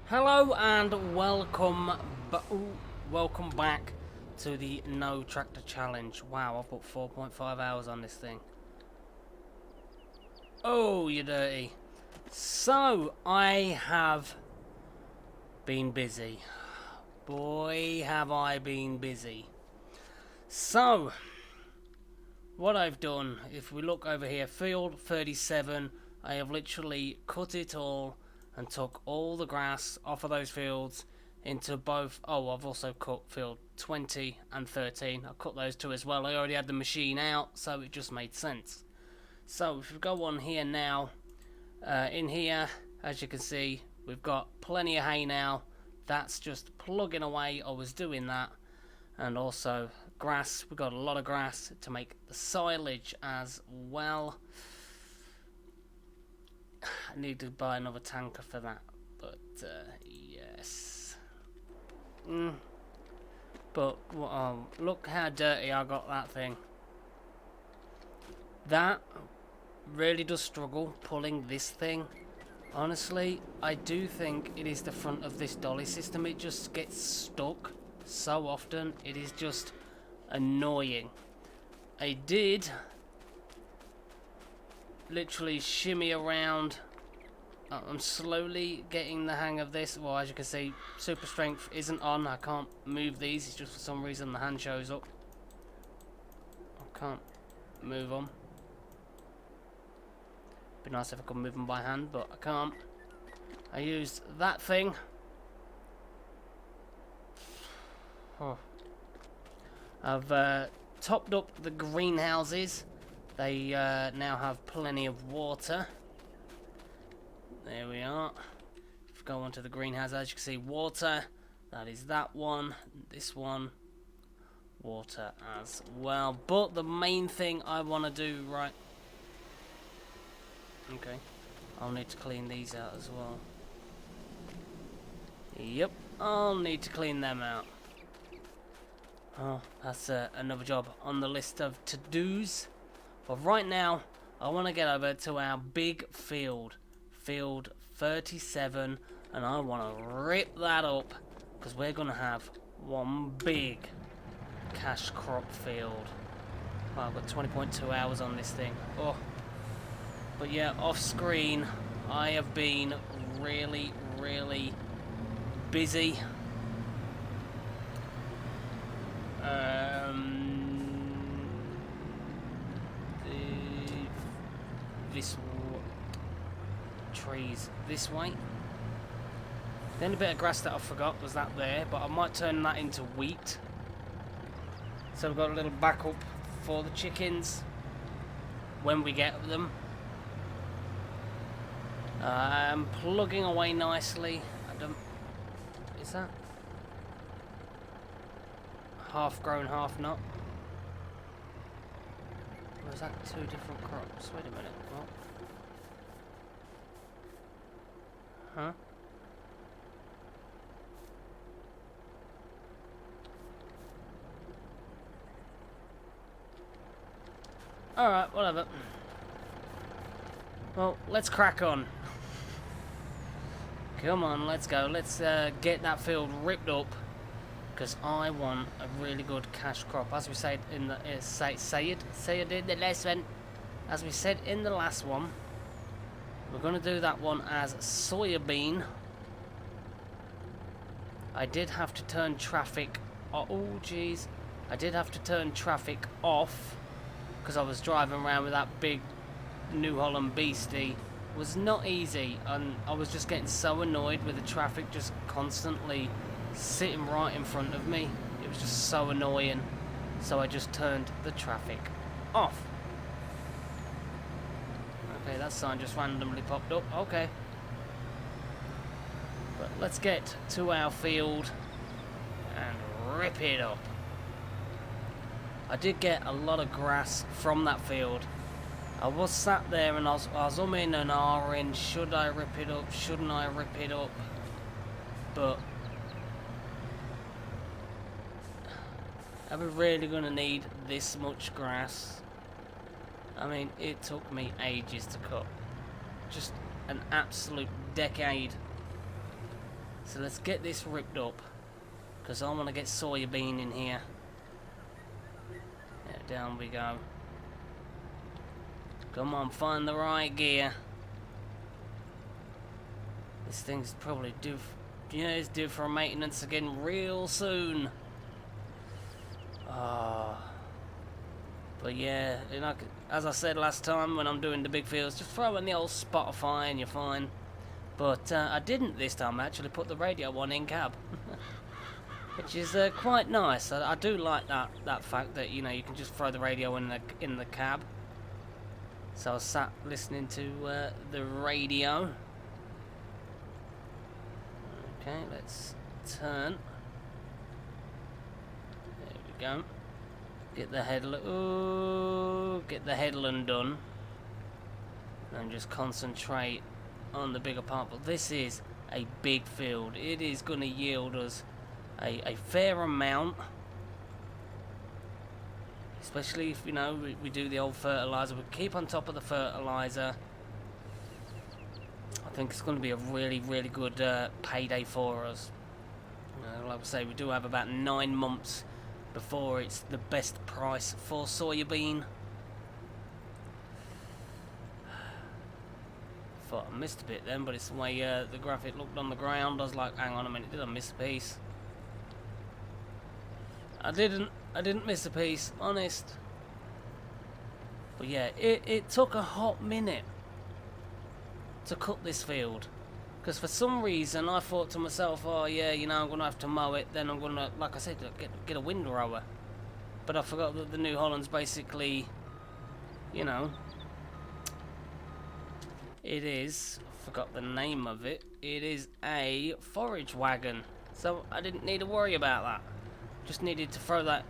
Hello and welcome back to the No Tractor Challenge. Wow, I've put 4.5 hours on this thing. Oh, you dirty. So, I have been busy. Boy, have I been busy. So, what I've done, if we look over here, field 37, I have literally cut it all and took all the grass off of those fields into both. Oh, I've also cut field 20 and 13. I cut those two as well. I already had the machine out, so it just made sense. So if we go on here now, in here, as you can see, we've got plenty of hay now. That's just plugging away. I was doing that. And also grass. We've got a lot of grass to make the silage as well. I need to buy another tanker for that, but yes. But look how dirty I got that thing. That really does struggle pulling this thing. Honestly, I do think it is the front of this dolly system. It just gets stuck so often. It is just annoying. I did literally shimmy around. I'm slowly getting the hang of this. Well, as you can see, super strength isn't on. I can't move these. It's just for some reason the hand shows up. I can't move them. Be nice if I could move them by hand, but I can't. I used that thing. Oh. I've topped up the greenhouses. They now have plenty of water. There we are. If we go on to the greenhouse, as you can see, water. That is that one. This one. Water as well. But the main thing I want to do right... Okay. I'll need to clean these out as well. Yep. I'll need to clean them out. Oh, that's another job on the list of to-dos. But right now, I want to get over to our big field. Field 37. And I want to rip that up. Because we're going to have one big cash crop field. Well, I've got 20.2 hours on this thing. Oh. But yeah, off screen, I have been really, really busy. This trees this way. The only bit of grass that I forgot was that there, but I might turn that into wheat. So we've got a little backup for the chickens when we get them. I'm plugging away nicely. Is that half grown, half not? Or is that two different crops? Wait a minute. What? Huh? Alright, whatever. Well, let's crack on. Come on, let's go. Let's get that field ripped up. Because I want a really good cash crop. As we said in the the last one. As we said in the last one, we're going to do that one as soybean. I did have to turn traffic. Oh, jeez. I did have to turn traffic off because I was driving around with that big New Holland beastie. It was not easy, and I was just getting so annoyed with the traffic just constantly sitting right in front of me. It was just so annoying, so I just turned the traffic off. Okay, that sign just randomly popped up. Okay, but let's get to our field and rip it up. I did get a lot of grass from that field. I was sat there and I was umming and ahhing, should I rip it up, shouldn't I rip it up? But are we really going to need this much grass? I mean, it took me ages to cut. Just an absolute decade. So let's get this ripped up, because I want to get soybean in here. Yeah, down we go. Come on, find the right gear. This thing's probably due. Yeah, it's due for maintenance again real soon. But yeah, you know, as I said last time when I'm doing the big fields, just throw in the old Spotify and you're fine. But I didn't this time. I actually put the radio on in cab, which is quite nice. I do like that fact that, you know, you can just throw the radio in the cab. So I was sat listening to the radio. Okay, let's turn. There we go. Get the headland done, and just concentrate on the bigger part. But this is a big field. It is going to yield us a fair amount, especially if, you know, we do the old fertilizer. We keep on top of the fertilizer. I think it's going to be a really, really good payday for us. Like I say, we do have about 9 months before it's the best price for soybean. Thought I missed a bit then, but it's the way the graphic looked on the ground. I was like, hang on a minute, did I miss a piece? I didn't miss a piece, honest. But yeah, it took a hot minute to cut this field, because for some reason I thought to myself, oh yeah, you know, I'm gonna have to mow it, then I'm gonna, like I said, get a windrower. But I forgot that the New Holland's basically, you know, it is, I forgot the name of it, it is a forage wagon, so I didn't need to worry about that. Just needed to throw that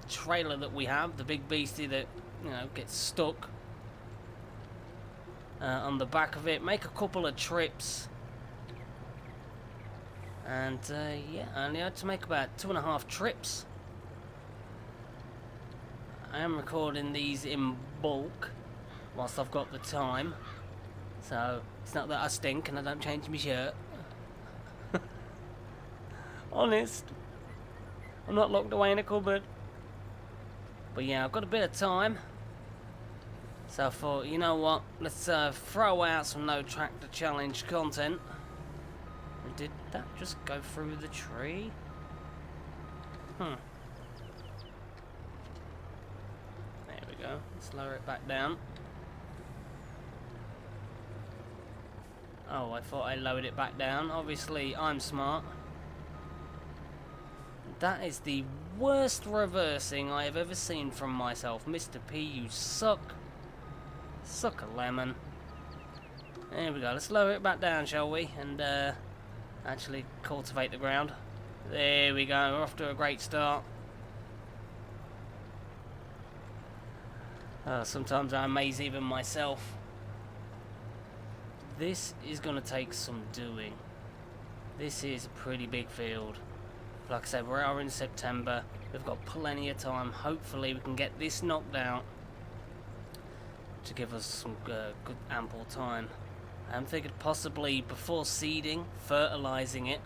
trailer that we have, the big beastie that, you know, gets stuck on the back of it, make a couple of trips, and yeah, I only had to make about 2.5 trips. I am recording these in bulk whilst I've got the time, so it's not that I stink and I don't change my shirt. Honest, I'm not locked away in a cupboard. But yeah, I've got a bit of time, so I thought, you know what, let's throw out some No Tractor Challenge content. And did that just go through the tree? There we go. Let's lower it back down. Oh, I thought I lowered it back down. Obviously, I'm smart. That is the worst reversing I have ever seen from myself. Mr. P, you suck. Suck a lemon. There we go. Let's lower it back down, shall we? And actually cultivate the ground. There we go. We're off to a great start. Sometimes I amaze even myself. This is going to take some doing. This is a pretty big field. Like I said, we are in September. We've got plenty of time. Hopefully we can get this knocked out to give us some good ample time. I'm thinking possibly before seeding, fertilizing it,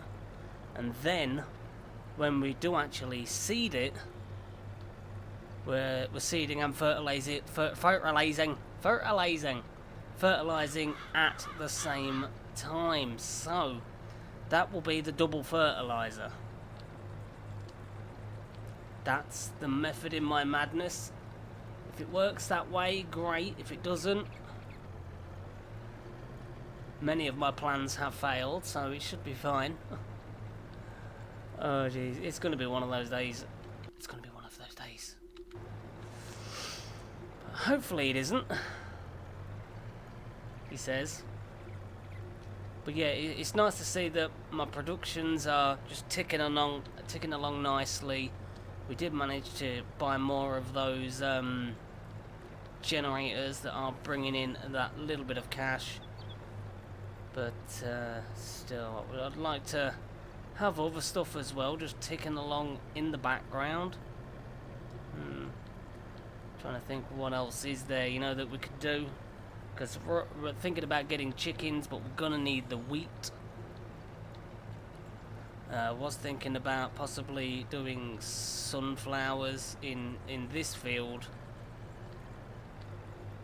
and then when we do actually seed it, we're seeding and fertilizing at the same time. So that will be the double fertilizer. That's the method in my madness. If it works that way, great. If it doesn't, many of my plans have failed, so it should be fine. Oh jeez, it's going to be one of those days. It's going to be one of those days. But hopefully it isn't, he says. But yeah, it's nice to see that my productions are just ticking along nicely. We did manage to buy more of those generators that are bringing in that little bit of cash. But still, I'd like to have other stuff as well, just ticking along in the background. Trying to think what else is there, you know, that we could do. Because we're thinking about getting chickens, but we're going to need the wheat. Was thinking about possibly doing sunflowers in this field,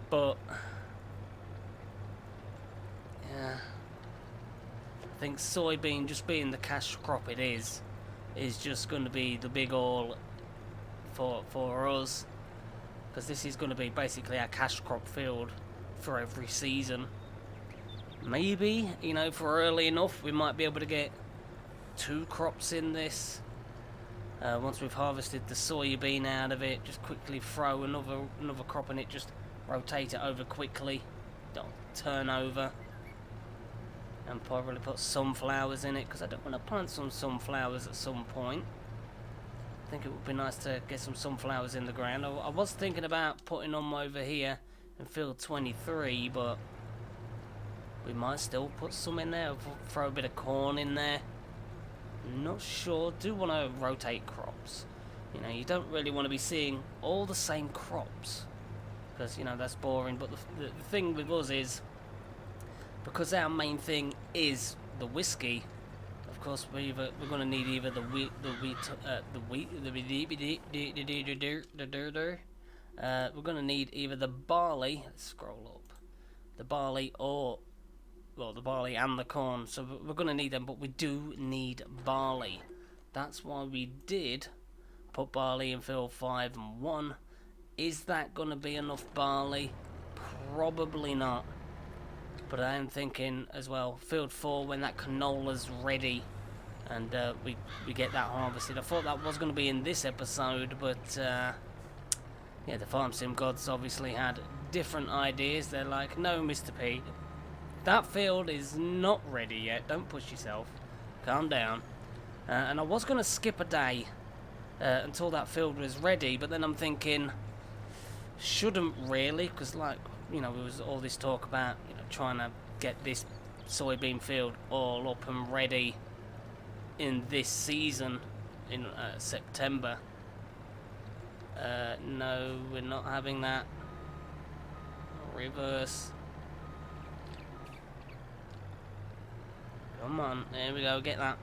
but yeah, I think soybean, just being the cash crop it is just going to be the big all for us, because this is going to be basically our cash crop field for every season. Maybe, you know, for early enough we might be able to get 2 crops in this. Once we've harvested the soybean out of it, just quickly throw another crop in it, just rotate it over quickly, don't turn over, and probably put sunflowers in it, because I don't want to plant some sunflowers at some point. I think it would be nice to get some sunflowers in the ground. I was thinking about putting them over here in field 23, but we might still put some in there, throw a bit of corn in there. Not sure. Do want to rotate crops. You know, you don't really want to be seeing all the same crops, because, you know, that's boring. But the thing with us is, because our main thing is the whiskey, of course we're going to need either we're going to need either the barley. Let's scroll up. The barley, or well, the barley and the corn. So we're going to need them, but we do need barley. That's why we did put barley in field 5 and 1. Is that going to be enough barley? Probably not. But I am thinking as well, field 4, when that canola's ready and we get that harvested. I thought that was going to be in this episode, but yeah, the farm sim gods obviously had different ideas. They're like, no, Mr. P, that field is not ready yet. Don't push yourself. Calm down. And I was going to skip a day until that field was ready, but then I'm thinking, shouldn't really, because, like, you know, there was all this talk about, you know, trying to get this soybean field all up and ready in this season in September. No, we're not having that. Reverse. Come on, there we go, get that.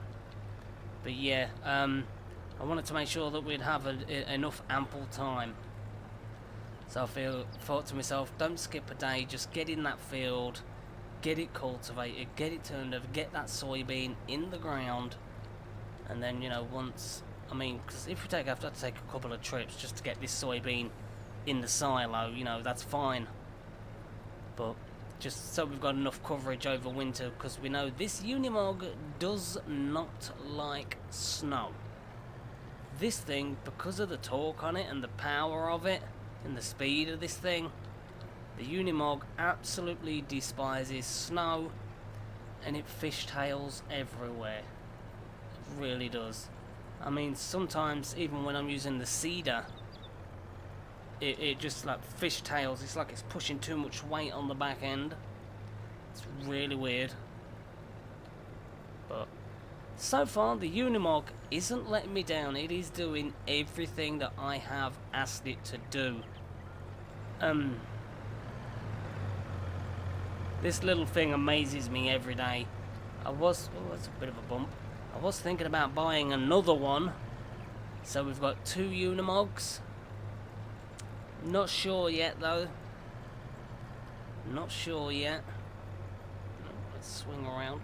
But yeah, I wanted to make sure that we'd have enough ample time. So I thought to myself, don't skip a day, just get in that field, get it cultivated, get it turned over, get that soybean in the ground, and then, you know, once, I mean, because if we have to take a couple of trips just to get this soybean in the silo, you know, that's fine. But just so we've got enough coverage over winter, because we know this Unimog does not like snow. This thing, because of the torque on it and the power of it and the speed of this thing, the Unimog absolutely despises snow, and it fishtails everywhere. It really does. I mean, sometimes even when I'm using the seeder, it just like fishtails. It's like it's pushing too much weight on the back end. It's really weird. But so far the Unimog isn't letting me down. It is doing everything that I have asked it to do. This little thing amazes me every day. Oh, that's a bit of a bump. I was thinking about buying another one. So we've got 2 Unimogs. Not sure yet though. Not sure yet. Let's swing around.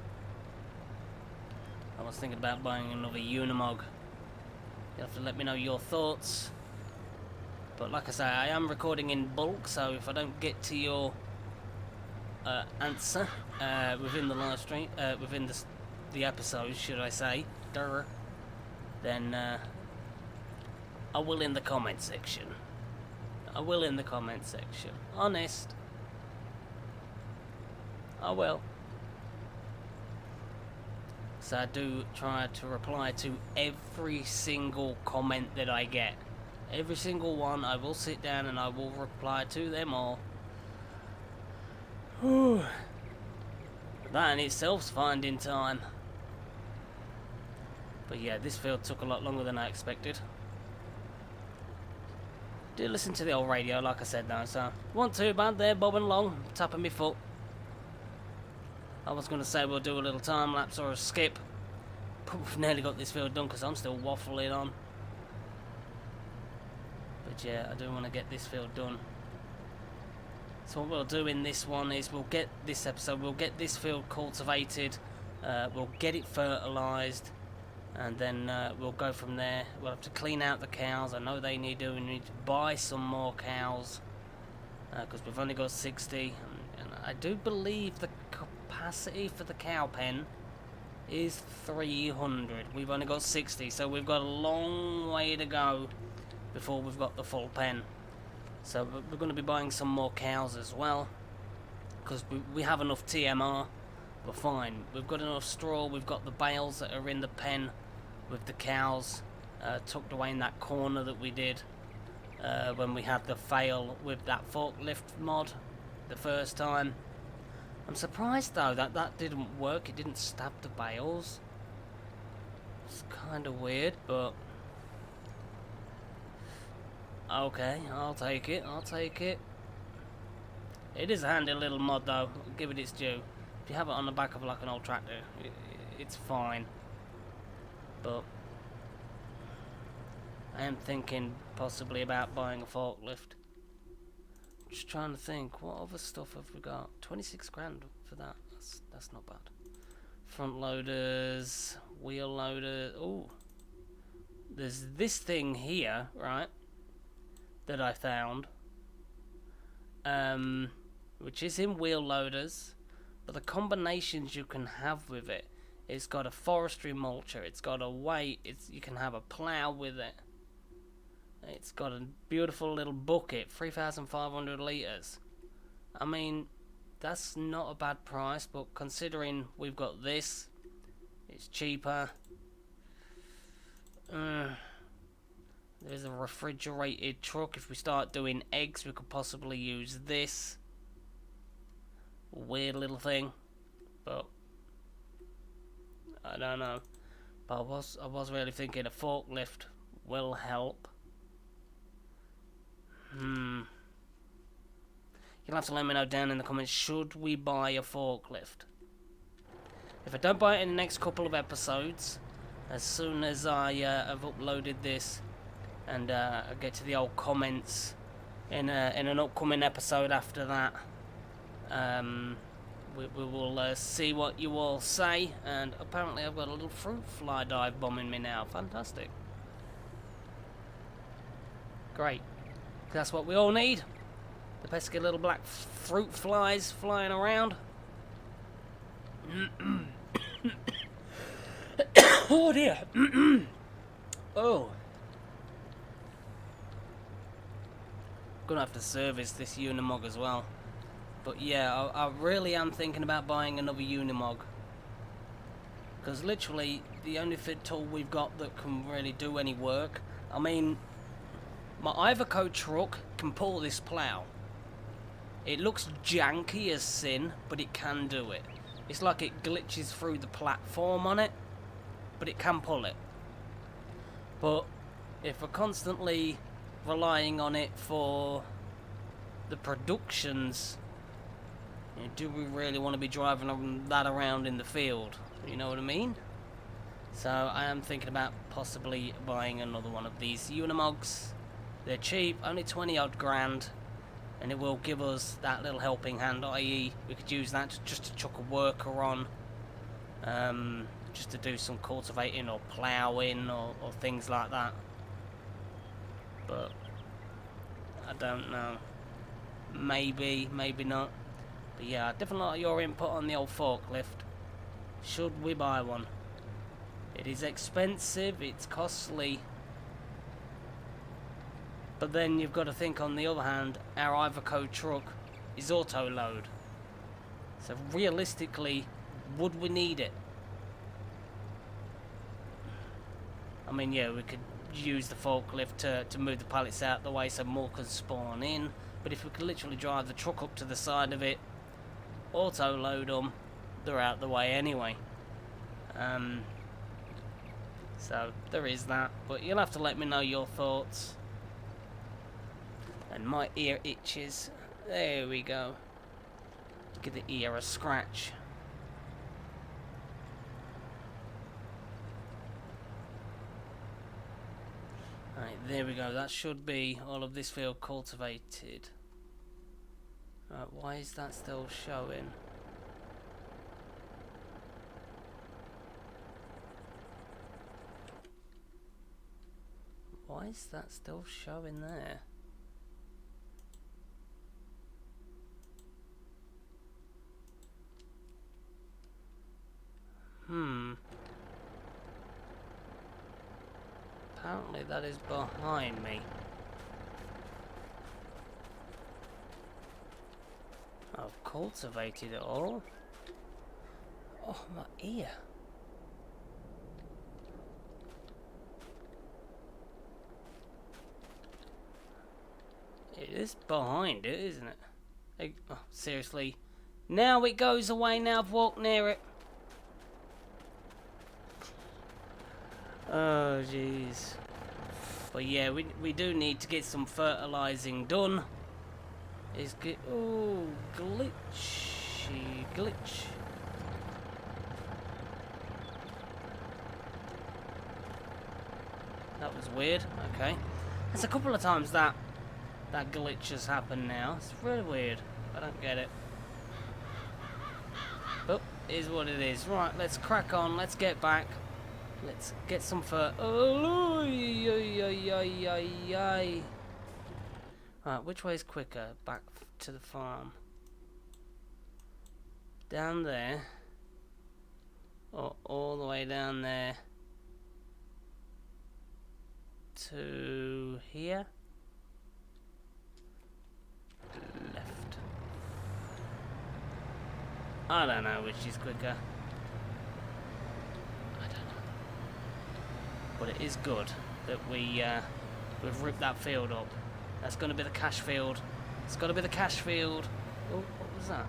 I was thinking about buying another Unimog. You'll have to let me know your thoughts. But like I say, I am recording in bulk, so if I don't get to your answer within the live stream, within the episode, should I say, then I will in the comment section. I will in the comment section. Honest. I will. So I do try to reply to every single comment that I get. Every single one, I will sit down and I will reply to them all. Whew. That in itself's finding time. But yeah, this field took a lot longer than I expected. Did listen to the old radio, like I said though, so wasn't too bad there, bobbing along, tapping my foot. I was going to say we'll do a little time lapse or a skip, But we've nearly got this field done because I'm still waffling on. But yeah, I do want to get this field done. So what we'll do in this one is we'll get this episode, we'll get this field cultivated, we'll get it fertilised, and then we'll go from there. We'll have to clean out the cows. I know they need to. We need to buy some more cows because we've only got 60, and I do believe the capacity for the cow pen is 300. We've only got 60, so we've got a long way to go before we've got the full pen. So we're going to be buying some more cows as well, because we have enough TMR. We're fine. We've got enough straw. We've got the bales that are in the pen with the cows tucked away in that corner that we did when we had the fail with that forklift mod the first time. I'm surprised though that didn't work. It didn't stab the bales. It's kind of weird, but okay, I'll take it. I'll take it. It is a handy little mod though. I'll give it its due. If you have it on the back of like an old tractor, it's fine. But I am thinking possibly about buying a forklift. Just trying to think, what other stuff have we got? 26 grand for that. That's not bad. Front loaders, wheel loaders. Oh, there's this thing here, right? That I found, which is in wheel loaders, but the combinations you can have with it. It's got a forestry mulcher. It's got a weight. You can have a plough with it. It's got a beautiful little bucket, 3,500 litres. I mean, that's not a bad price, but considering we've got this, it's cheaper. There's a refrigerated truck. If we start doing eggs, we could possibly use this. Weird little thing, but I don't know. But I was really thinking a forklift will help. You'll have to let me know down in the comments, should we buy a forklift? If I don't buy it in the next couple of episodes, as soon as I have uploaded this and I get to the old comments in an upcoming episode after that, we will see what you all say. And apparently I've got a little fruit fly dive bombing me now. Fantastic. Great. That's what we all need. The pesky little black fruit flies flying around. Oh dear. Oh. Gonna have to service this Unimog as well. But yeah, I really am thinking about buying another Unimog. Because literally, the only fit tool we've got that can really do any work. I mean, my Iveco truck can pull this plough. It looks janky as sin, but it can do it. It's like it glitches through the platform on it, but it can pull it. But if we're constantly relying on it for the productions, do we really want to be driving that around in the field? You know what I mean? So I am thinking about possibly buying another one of these Unimogs. They're cheap, only 20 odd grand, and it will give us that little helping hand, i.e. we could use that just to chuck a worker on, just to do some cultivating or ploughing or things like that. But I don't know. Maybe, maybe not. But yeah, I definitely like your input on the old forklift. Should we buy one? It is expensive, it's costly. But then you've got to think, on the other hand, our Iveco truck is auto load. So realistically, would we need it? I mean, yeah, we could use the forklift to move the pallets out the way so more can spawn in. But if we could literally drive the truck up to the side of it, auto load them, they're out the way anyway. So there is that. But you'll have to let me know your thoughts. And my ear itches. There we go. Give the ear a scratch. Right, there we go. That should be all of this field cultivated. Right, why is that still showing? Why is that still showing there? Apparently that is behind me. I've cultivated it all. Oh, my ear. It is behind it, isn't it? Like, oh, seriously. Now it goes away, now I've walked near it. Oh, jeez. But yeah, we do need to get some fertilizing done. Is good. Oh, glitch. That was weird. Okay. There's a couple of times that glitch has happened now. It's really weird. I don't get it. But it is what it is. Right, let's crack on. Let's get back. Let's get some oh, Right, which way is quicker? Back to the farm. Down there. Or all the way down there. To here. Left. I don't know which is quicker. I don't know. But it is good that we've ripped that field up. That's going to be the cash field. It's got to be the cash field. Oh, what was that?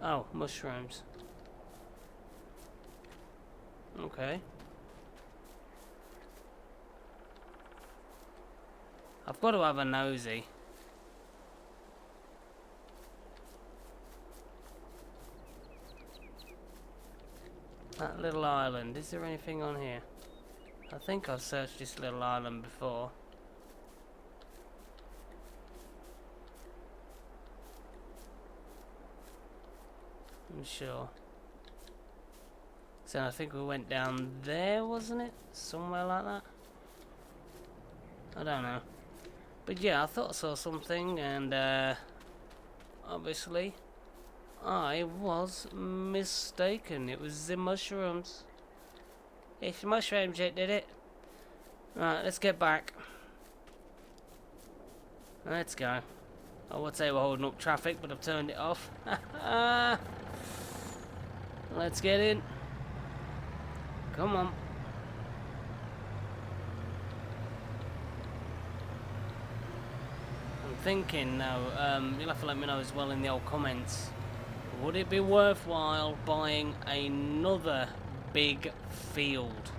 Oh, mushrooms. Okay. I've got to have a nosy. That little island, is there anything on here? I think I've searched this little island before. I'm sure. So I think we went down there, wasn't it? Somewhere like that? I don't know. But yeah, I thought I saw something, and obviously I was mistaken. It was the mushrooms. It's the mushrooms that did it. Right, let's get back. Let's go. I would say we're holding up traffic, but I've turned it off. Let's get in. Come on. I'm thinking now, you'll have to let me know as well in the old comments. Would it be worthwhile buying another big field?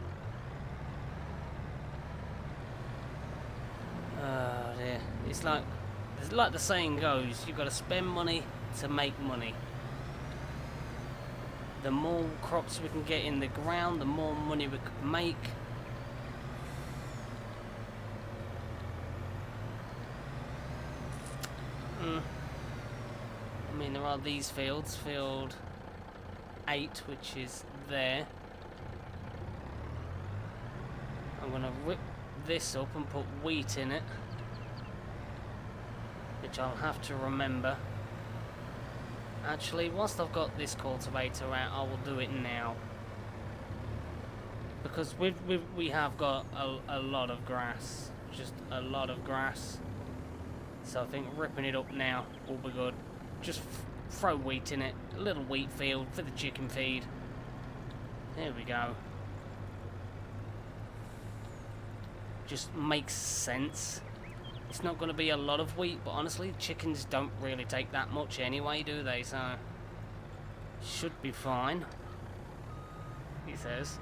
Oh dear. It's like the saying goes, you've got to spend money to make money. The more crops we can get in the ground, the more money we could make. I mean, there are these fields, field 8, which is there. I'm going to rip this up and put wheat in it, which I'll have to remember. Actually, whilst I've got this cultivator out, I will do it now. Because we have got a lot of grass. Just a lot of grass. So I think ripping it up now will be good. Just throw wheat in it. A little wheat field for the chicken feed. There we go. Just makes sense. It's not going to be a lot of wheat, but honestly, chickens don't really take that much anyway, do they? So, should be fine. He says.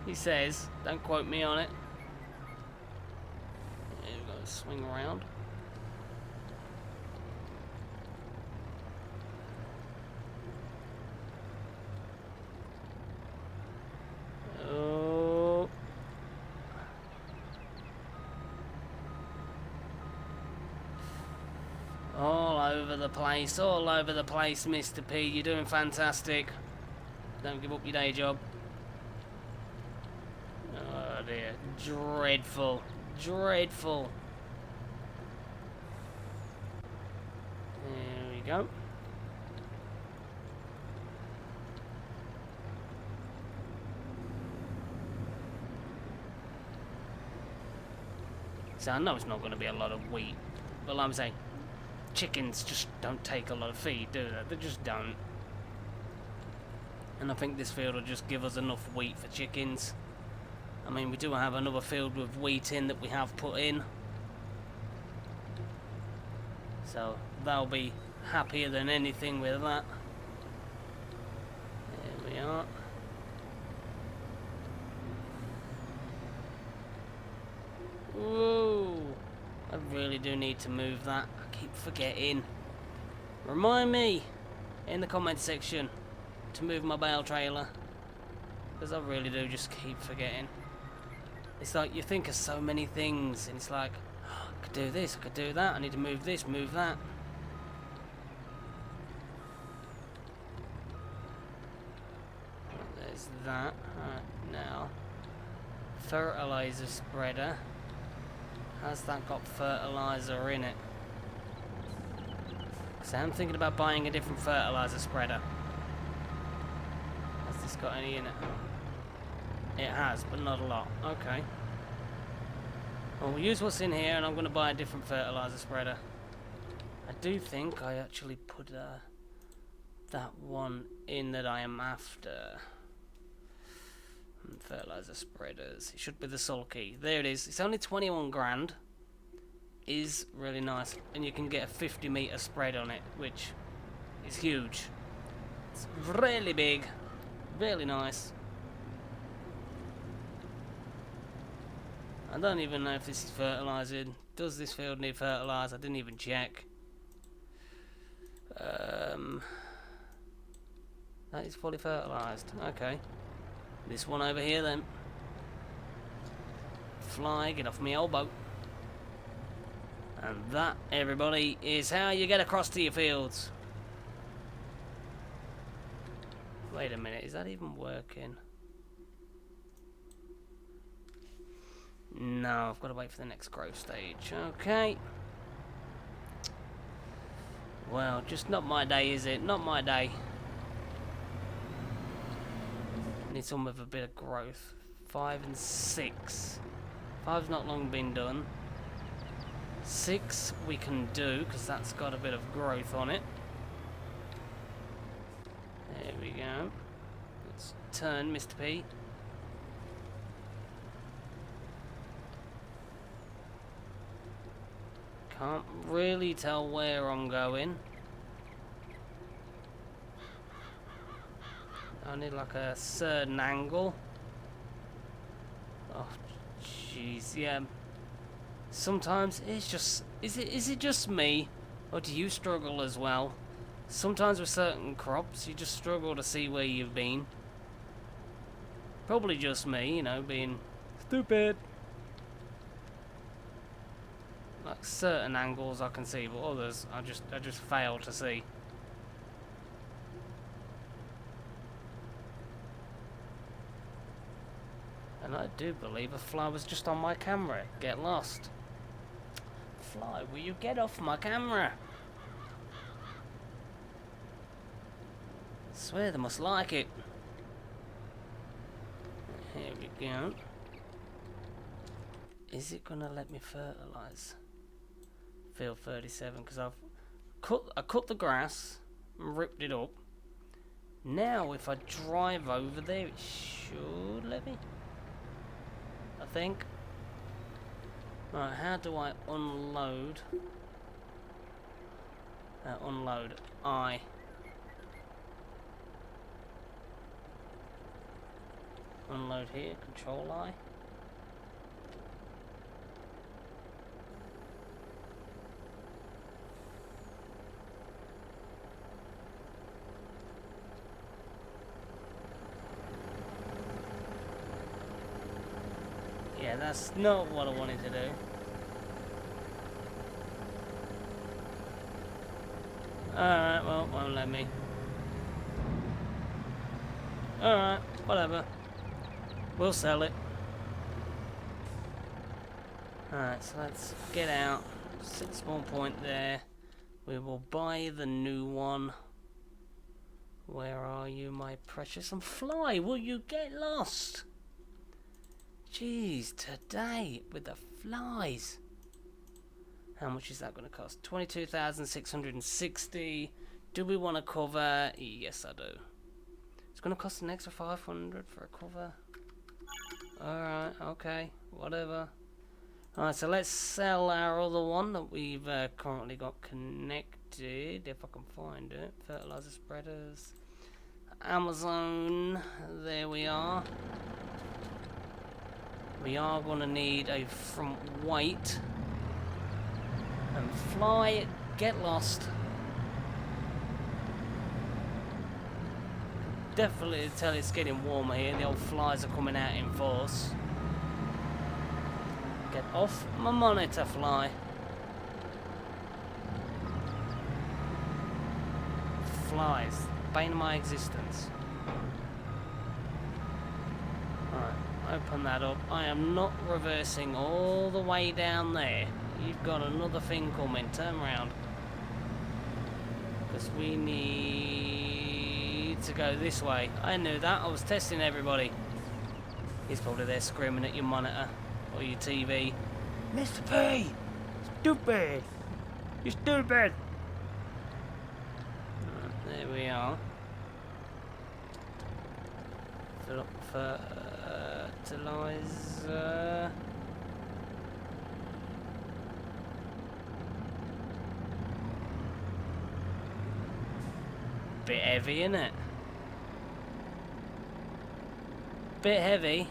He says. Don't quote me on it. There we go. Swing around. over the place, all over the place, Mr. P. You're doing fantastic. Don't give up your day job. Oh dear, dreadful, dreadful. There we go. So I know it's not going to be a lot of wheat, but like I'm saying, chickens just don't take a lot of feed, do they? They just don't. And I think this field will just give us enough wheat for chickens. I mean, we do have another field with wheat in that we have put in. So they'll be happier than anything with that. There we are. Whoa! I really do need to move that. I keep forgetting. Remind me in the comment section to move my bale trailer, because I really do just keep forgetting. It's like you think of so many things, and it's like, oh, I could do this, I could do that, I need to move this, move that. There's that. Right, now, fertilizer spreader. Has that got fertilizer in it? Because I'm thinking about buying a different fertilizer spreader. Has this got any in it? It has, but not a lot. Okay. Well, we'll use what's in here, and I'm going to buy a different fertilizer spreader. I do think I actually put that one in that I am after. Fertilizer spreaders. It should be the sulky. There it is. It's only 21 grand. Is really nice, and you can get a 50-meter spread on it, which is huge. It's really big, really nice. I don't even know if this is fertilized. Does this field need fertilizer? I didn't even check. That is fully fertilized. Okay. This one over here then. Fly, get off my elbow. And that, everybody, is how you get across to your fields. Wait a minute, is that even working? No, I've got to wait for the next growth stage. Okay. Well, just not my day, is it? Not my day. Need some with a bit of growth. 5 and 6. 5's not long been done. 6 we can do, because that's got a bit of growth on it. There we go. Let's turn, Mr. P. Can't really tell where I'm going. I need like a certain angle. Oh, jeez, yeah. Sometimes it's just... Is it just me? Or do you struggle as well? Sometimes with certain crops, you just struggle to see where you've been. Probably just me, you know, being stupid. Like certain angles I can see, but others I just fail to see. And I do believe a fly was just on my camera. Get lost. Fly, will you get off my camera? I swear they must like it. Here we go. Is it gonna let me fertilize? Field 37, because I cut the grass and ripped it up. Now if I drive over there, it should let me. I think. Right, how do I unload? Unload I. Unload here, control I. Yeah, that's not what I wanted to do. Alright, well, won't let me. Alright, whatever. We'll sell it. Alright, so let's get out. Set spawn point there. We will buy the new one. Where are you, my precious? And fly! Will you get lost? Jeez, today with the flies. How much is that going to cost? 22,660. Do we want to cover? Yes, I do. It's going to cost an extra 500 for a cover. Alright, okay, whatever. Alright, so let's sell our other one that we've currently got connected, if I can find it. Fertilizer spreaders. Amazon, there we are. We are going to need a front weight. And fly, get lost. Definitely tell it's getting warmer here. The old flies are coming out in force. Get off my monitor, fly. Flies, bane of my existence. Alright, open that up. I am not reversing all the way down there. You've got another thing coming. Turn around. Because we need to go this way. I knew that. I was testing everybody. He's probably there screaming at your monitor or your TV. Mr. P! Stupid! You're stupid! There we are. Fill up fertilizer. Bit heavy, isn't it? Bit heavy.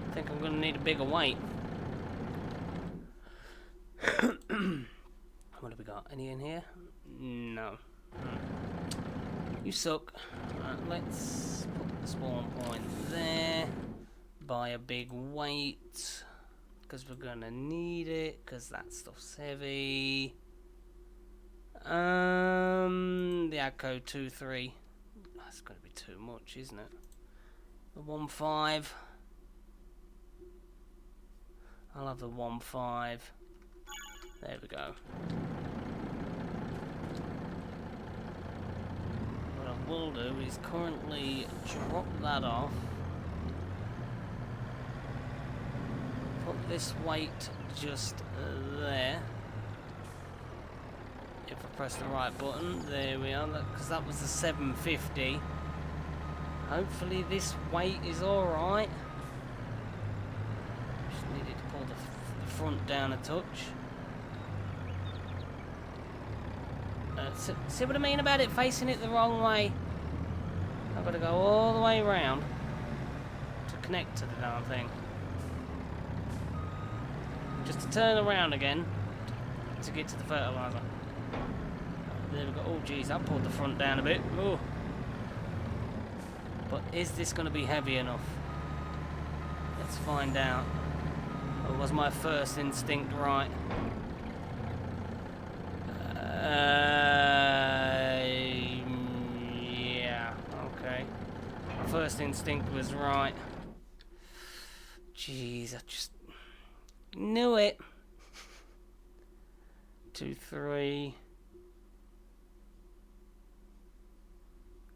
I think I'm gonna need a bigger weight. What have we got? Any in here? No. You suck. Right, let's put the spawn point there. Buy a big weight. Because we're gonna need it. Because that stuff's heavy. The ACO 2-3. That's gonna be too much, isn't it? The 1.5. I'll have the 1.5. There we go. What I will do is currently drop that off. Put this weight just there. If I press the right button, there we are, because that was the 750. Hopefully this weight is alright. Just needed to pull the front down a touch. See what I mean about it facing it the wrong way? I've got to go all the way around to connect to the darn thing. Just to turn around again to get to the fertilizer. There we go. Oh geez, I pulled the front down a bit. Oh. But is this going to be heavy enough? Let's find out. Or was my first instinct right? Yeah, okay. First instinct was right. Jeez, I just knew it. 2, 3.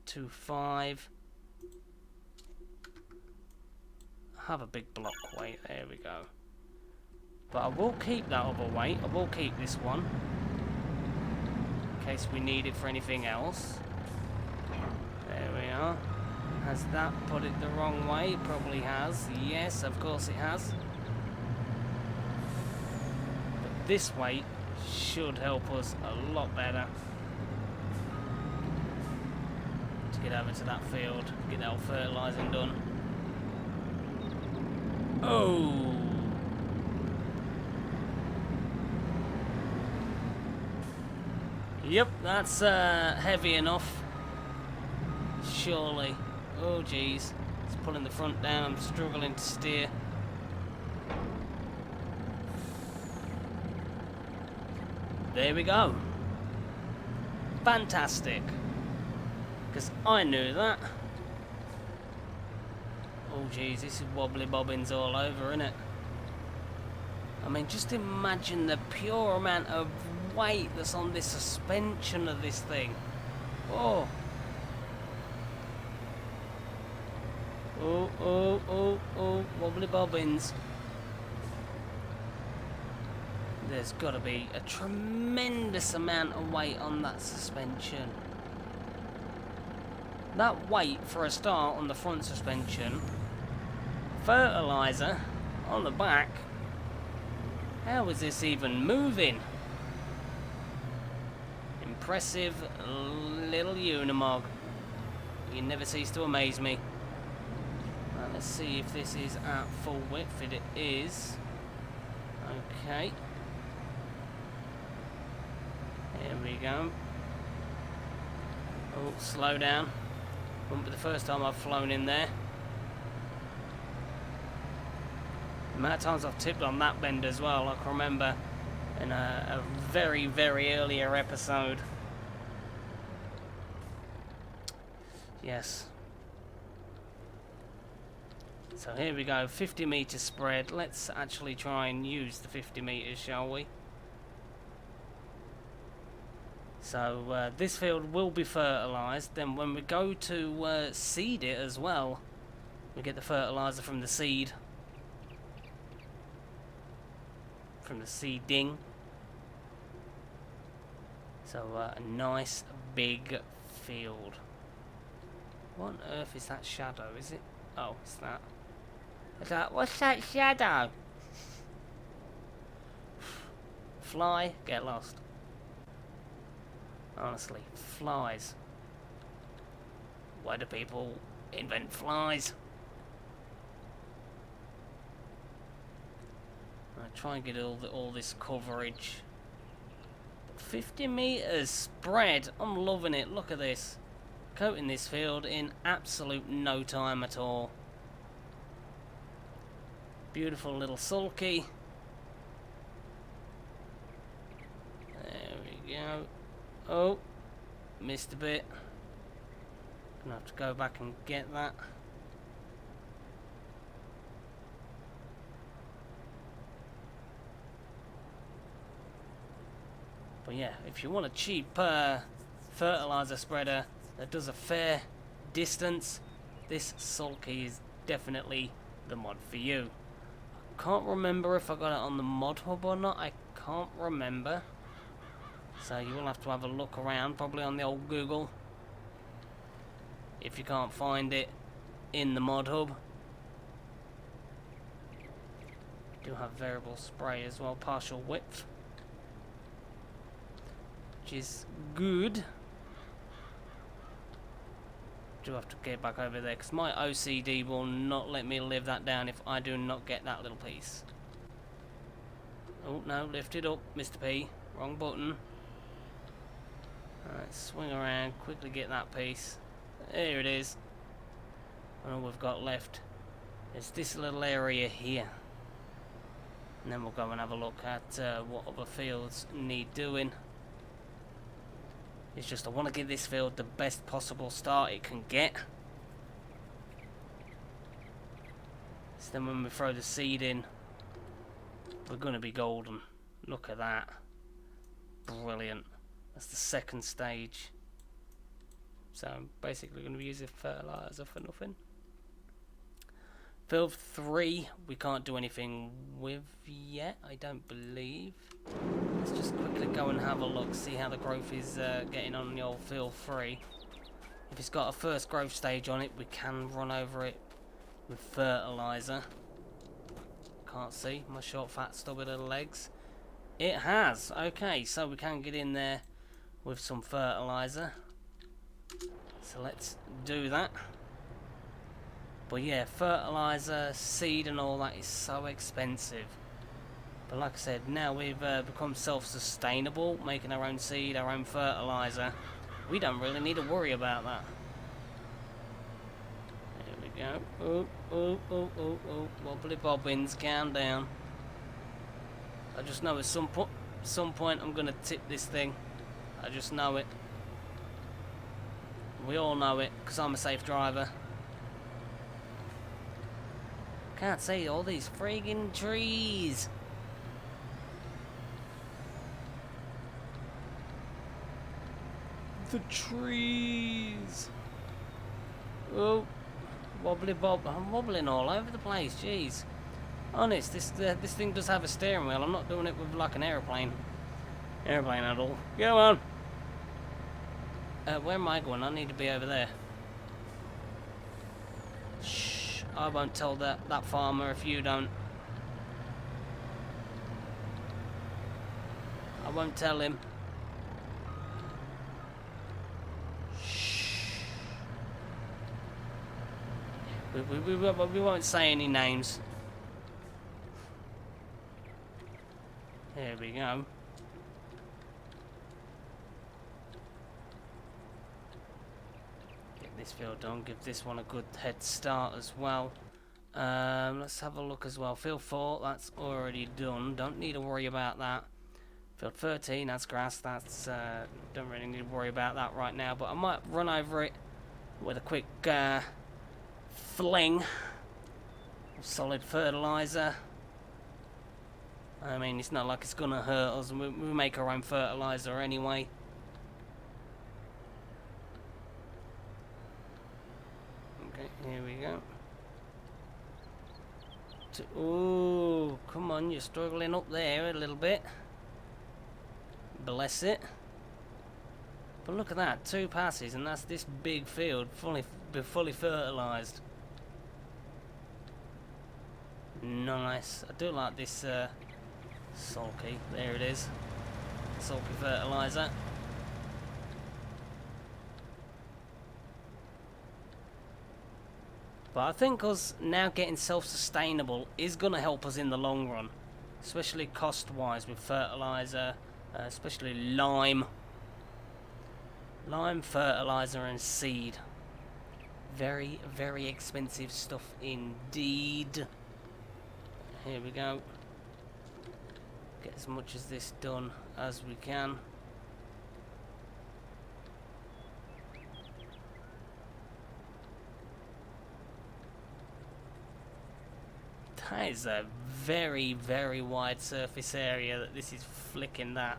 2, 5. Have a big block weight. There we go. But I will keep that other weight. I will keep this one in case we need it for anything else. There we are. Has that put it the wrong way? It probably has. Yes, of course it has. But this weight should help us a lot better to get over to that field, get our fertilising done. Oh! Yep, that's heavy enough. Surely. Oh geez. It's pulling the front down, I'm struggling to steer. There we go. Fantastic. Because I knew that. Oh jeez, this is wobbly bobbins all over, isn't it? I mean, just imagine the pure amount of weight that's on this suspension of this thing. Oh. Oh, oh, oh, oh, wobbly bobbins. There's got to be a tremendous amount of weight on that suspension. That weight, for a start, on the front suspension. Fertilizer on the back. How is this even moving? Impressive little Unimog. You never cease to amaze me. Right, let's see if this is at full width. It is. Okay. Here we go. Oh, slow down. Wouldn't be the first time I've flown in there. The amount of times I've tipped on that bend as well, I can remember in a very, very earlier episode. Yes. So here we go, 50 meter spread. Let's actually try and use the 50 meters, shall we? So this field will be fertilized. Then when we go to seed it as well, we get the fertilizer from the seed. From the seeding. So a nice big field. What on earth is that shadow? Is it? Oh, it's that. It's that. What's that shadow? Fly, get lost. Honestly, flies. Why do people invent flies? I try and get all this coverage. 50 meters spread. I'm loving it. Look at this. Coating this field in absolute no time at all. Beautiful little sulky. There we go. Oh, missed a bit. Gonna have to go back and get that. But yeah, if you want a cheap fertilizer spreader that does a fair distance, this sulky is definitely the mod for you. I can't remember if I got it on the mod hub or not. I can't remember. So you will have to have a look around, probably on the old Google, if you can't find it in the mod hub. Do have variable spray as well, partial width, which is good. Do have to get back over there because my OCD will not let me live that down if I do not get that little piece. Oh no, lift it up, Mr. P. Wrong button. Alright, swing around, quickly get that piece. There it is. And all we've got left is this little area here. And then we'll go and have a look at what other fields need doing. It's just I want to give this field the best possible start it can get. So then when we throw the seed in, we're going to be golden. Look at that. Brilliant. That's the second stage. So I'm basically going to be using fertilizer for nothing. Field 3 we can't do anything with yet, I don't believe. Let's just quickly go and have a look, see how the growth is getting on the old field 3. If it's got a first growth stage on it, we can run over it with fertilizer. Can't see my short fat stubby little legs. It has. Okay, so we can get in there with some fertilizer. So let's do that. But yeah, fertilizer, seed and all that is so expensive. But like I said, now we've become self-sustainable, making our own seed, our own fertilizer. We don't really need to worry about that. There we go. Oh, oh, oh, oh, oh. Wobbly bobbins, calm down. I just know at some point... At some point I'm going to tip this thing. I just know it. We all know it, because I'm a safe driver. Can't see all these friggin' trees. The trees. Oh, wobbly bob. I'm wobbling all over the place, jeez. Honest, this thing does have a steering wheel. I'm not doing it with like an aeroplane at all. Go on. Where am I going? I need to be over there. Shh. I won't tell that farmer if you don't. I won't tell him. Shh. We won't say any names. There we go. Get this field done. Give this one a good head start as well. Let's have a look as well. Field 4, that's already done. Don't need to worry about that. Field 13, that's grass. That's don't really need to worry about that right now. But I might run over it with a quick fling of solid fertilizer. I mean, it's not like it's gonna hurt us. We make our own fertilizer anyway. Okay, here we go. Oh, come on, you're struggling up there a little bit. Bless it. But look at that, 2 passes, and that's this big field fully fertilized. Nice. I do like this sulky. There it is. Sulky fertilizer. But I think us now getting self-sustainable is going to help us in the long run. Especially cost-wise with fertilizer. Especially lime. Lime, fertilizer and seed. Very, very expensive stuff indeed. Here we go. Get as much as this done as we can. That is a very, very wide surface area that this is flicking that.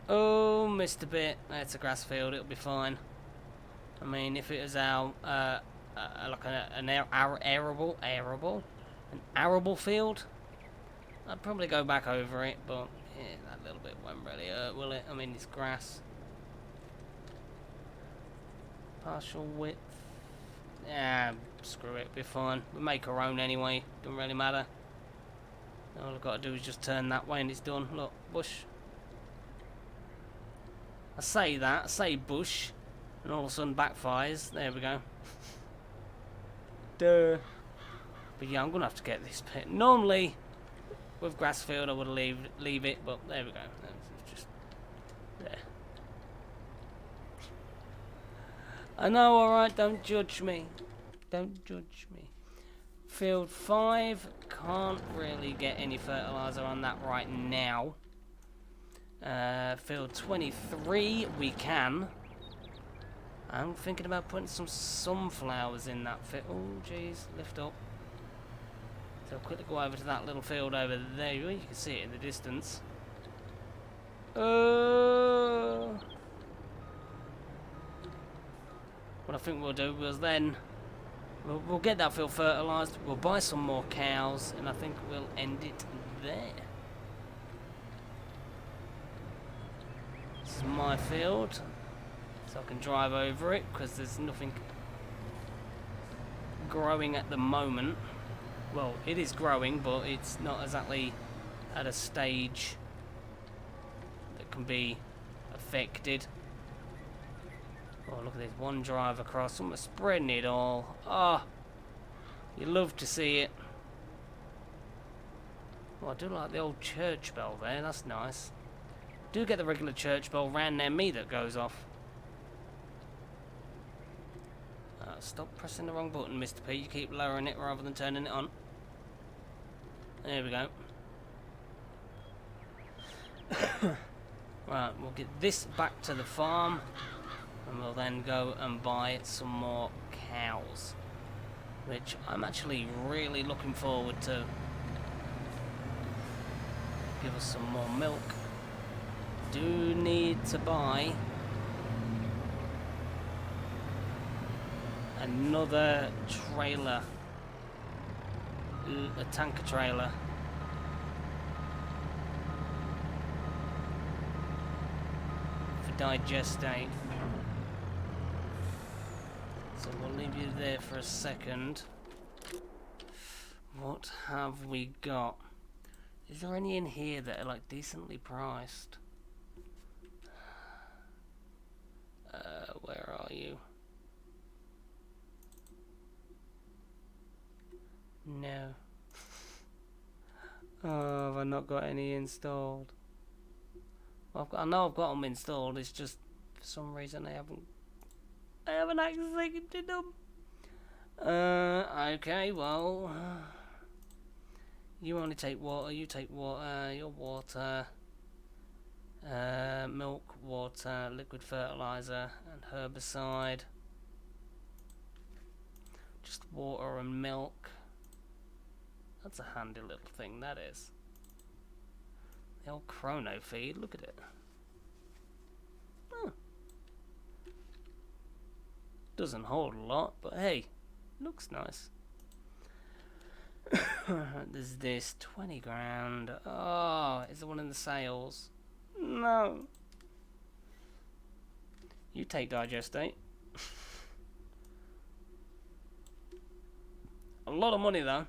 Oh, missed a bit. That's a grass field, it'll be fine. I mean, if it was our, like an arable field, I'd probably go back over it, but yeah, that little bit won't really hurt, will it? I mean, it's grass. Partial width. Yeah, screw it, be fine. We make our own anyway, doesn't really matter. All I've got to do is just turn that way and it's done. Look, bush. I say bush, and all of a sudden backfires. There we go. Duh. But yeah, I'm going to have to get this pit. Normally, with grass field, I would leave it, but there we go. It's just there. I know, alright, don't judge me. Don't judge me. Field 5, can't really get any fertilizer on that right now. Field 23, we can. I'm thinking about putting some sunflowers in that field. Oh, jeez, lift up. So I'll quickly go over to that little field over there. You can see it in the distance. What I think we'll do is then we'll get that field fertilised, we'll buy some more cows, and I think we'll end it there. This is my field, so I can drive over it because there's nothing growing at the moment. Well, it is growing, but it's not exactly at a stage that can be affected. Oh, look at this, one drive across, almost spreading it all. Ah, oh, you love to see it. Oh, I do like the old church bell there, that's nice. Do get the regular church bell round near me that goes off. Stop pressing the wrong button, Mr. P. You keep lowering it rather than turning it on. There we go. Right, we'll get this back to the farm, and we'll then go and buy some more cows, which I'm actually really looking forward to. Give us some more milk. Do need to buy another trailer, a tanker trailer. For digestate. So we'll leave you there for a second. What have we got? Is there any in here that are like decently priced? Where are you? No. Oh, have I not got any installed? Well, I know I've got them installed. It's just for some reason I haven't activated them. Okay, well, you only take water. You take water. Your water. Milk, water, liquid fertilizer, and herbicide. Just water and milk. That's a handy little thing, that is. The old chrono feed, look at it. Oh. Doesn't hold a lot, but hey, looks nice. There's this 20 grand. Oh, is the one in the sales? No. You take digestate. A lot of money though.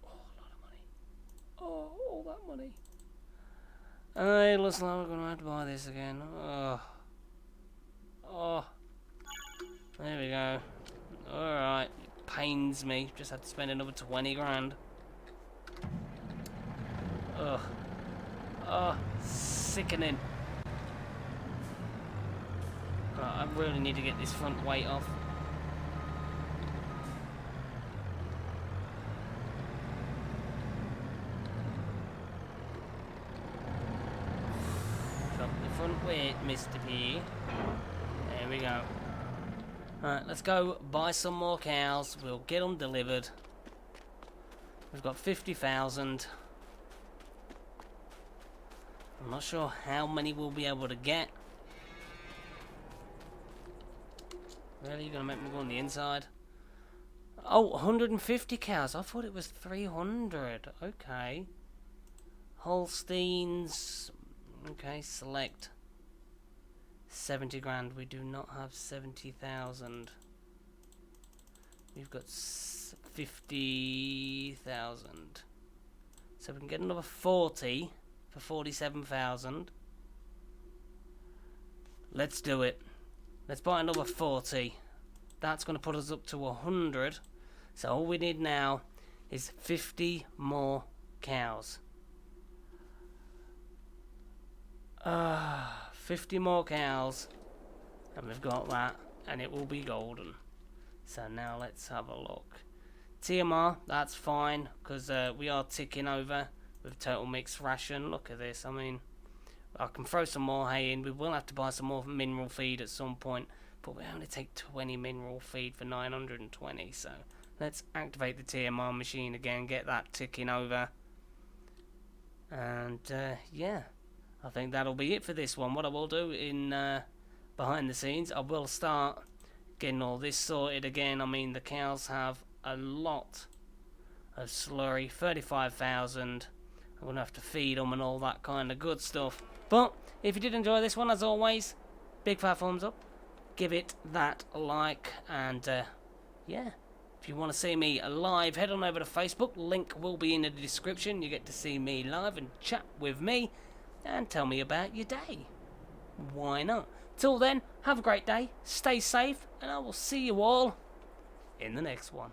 Oh, a lot of money. Oh, all that money. Hey, looks like we're gonna have to buy this again. Oh. Oh. There we go. Alright. It pains me. Just had to spend another 20 grand. Ugh. Oh, sickening. Right, I really need to get this front weight off. Drop the front weight, Mr. P. There we go. Alright, let's go buy some more cows. We'll get them delivered. We've got 50,000. I'm not sure how many we'll be able to get. Really? You're going to make me go on the inside? Oh, 150 cows. I thought it was 300. Okay. Holsteins. Okay, select. 70 grand. We do not have 70,000. We've got 50,000. So we can get another 40 for 47,000. Let's do it. Let's buy another 40. That's going to put us up to 100. So all we need now is 50 more cows. 50 more cows, and we've got that, and it will be golden. So now let's have a look. TMR, that's fine, because we are ticking over with total mixed ration. Look at this. I mean, I can throw some more hay in. We will have to buy some more mineral feed at some point, but we only take 20 mineral feed for 920. So let's activate the TMR machine again, get that ticking over, and yeah, I think that'll be it for this one. What I will do in behind the scenes, I will start getting all this sorted again. I mean, the cows have a lot of slurry, 35,000. I'm going to have to feed them and all that kind of good stuff. But if you did enjoy this one, as always, big fat thumbs up. Give it that like, and yeah, if you want to see me live, head on over to Facebook. Link will be in the description. You get to see me live and chat with me and tell me about your day. Why not? Till then, have a great day, stay safe, and I will see you all in the next one.